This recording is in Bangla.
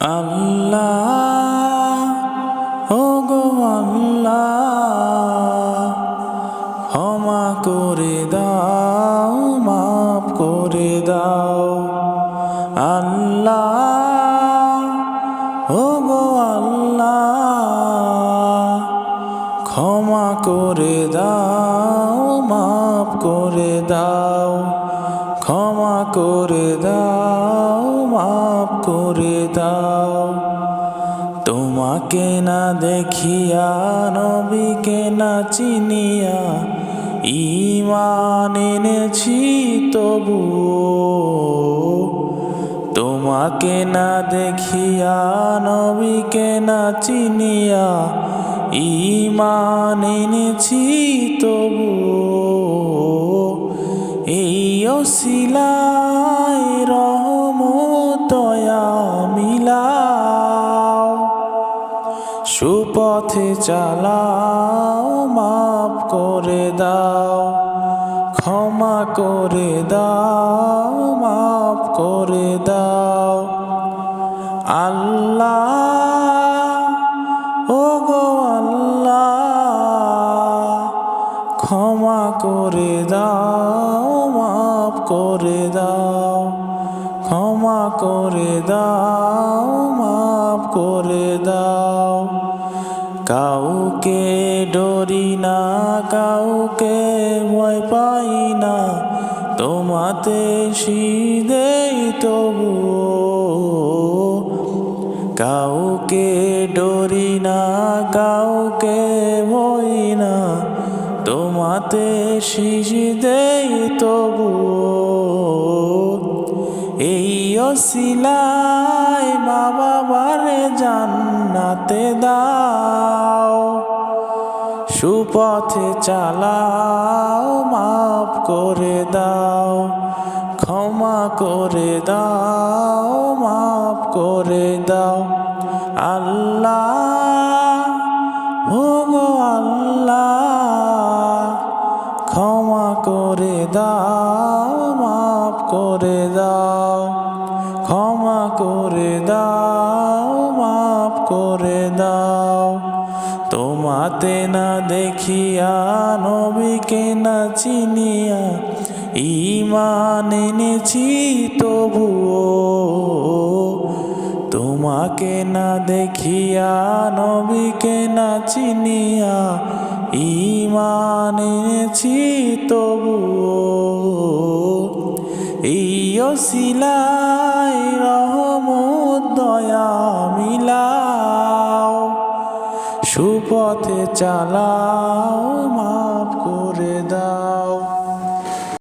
আল্লাহ ও গো আল্লাহ, ক্ষমা করে দাও, মাফ করে দাও। আল্লাহ ও গো আল্লাহ, ক্ষমা করে দাও, মাফ করে দাও। ক্ষমা করে দাও, মাফ করে দাও। তোমাকে না দেখিয়া, নবীকে না চিনিয়া, ঈমান এনেছি তবুও। তোমাকে না দেখিয়া, নবীকে না চিনিয়া, ঈমান এনেছি তবুও। এই ওসিলায় রহমত দয়া মিলাও, সুপথে চালাও, মাফ করে দাও। ক্ষমা করে দাও, মাফ করে দাও। আল্লাহ ও গো আল্লাহ, ক্ষমা করে দাও, মাফ করে দাও। ক্ষমা করে দাও, মাফ করে দাও। কাউকে ডরি না, কাউকে ভয় পাই না, তোমাতে সিদেই তবুও। কাউকে ডরি না, কাউকে ভয় না, তোমাতে সিদেই তবুও। এই ওসিলায় মা বাবারে জান্নাতে দাও, সুপথে চালাও, মাফ করে দাও। ক্ষমা করে দাও, মাফ করে দাও। আল্লাহ ও গো আল্লাহ, ক্ষমা করে দাও, মাফ করে দাও। ক্ষমা করে দাও, মাফ করে দাও। তোমাতে না দেখিয়া, নবীকে না চিনিয়া, ঈমান এনেছি তবুও। তোমাকে না দেখিয়া, নবীকে না চিনিয়া, ঈমান এনেছি তবুও। এই ওসিলায় রহমত দয়া মিলাও, সুপথে চালাও, মাফ করে দাও।